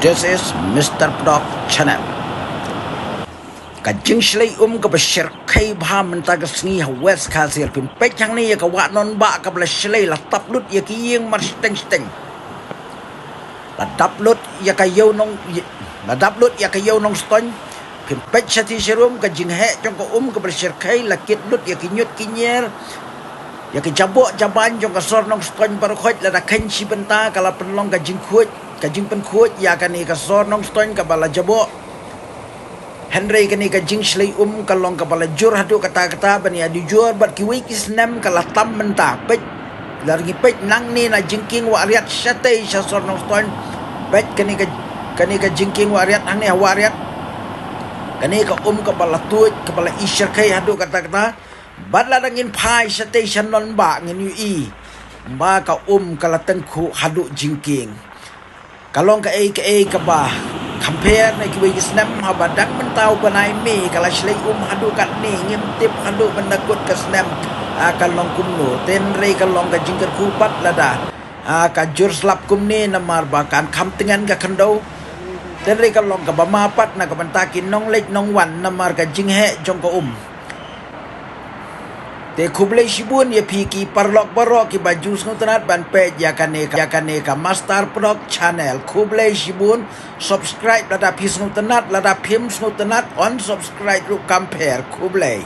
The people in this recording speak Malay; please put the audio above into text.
This is Mr. Proc Channel. Kajing slay ka bashir kay bha mentag sngi west khasir pin pechang ni ka wa non ba ka bla slay la taplut ya kiyeng mar steng la taplut ya ka yo nong la taplut ya ka yo nong ston pin pech sati serum ka jing he jong ka ka bashir kay la kit lut ya kinyut kinyer ya ka jabok jaban jong ka sor nong ston par khoj la da khen si benta kala penlong ka jing khoj ka jing pen khoj ya ka ni ka sor nong ston ka bala jabok Henry kani ka jing slay kalong ka bala jur hadu kata-kata bani adu jur bat kiwi kisnam kala tam menta pech largi pech nang ni na jingking wa ariat sate sa sor nong ston pech kani ka jingking wa ariat hang ni wa ariat kani ka ka bala tuj ka bala isyer kai hadu kata-kata bat la dangin phai sate non ba ngin yu i ba ka kala tengku hadu jingking kalong ka ka ba compare na kiwi kisnam habadak mentau banai me kala slay hadu kat ni ngimtip hadu menakut kesnam kalong kumno tenre kalong ka jingker kupat lada ka jur slap kumni namar bakan kam tengan ka kando tenre kalong ka bamapat na ka bentakin nong lek nong wan namar ka jinghe jong ka te kublai shibun ya piki parlok barok ki baju snutanat ban pe ya kane ka Master Proc Channel kublai shibun subscribe lada pi snutanat lada pim snutanat on subscribe ru compare kublai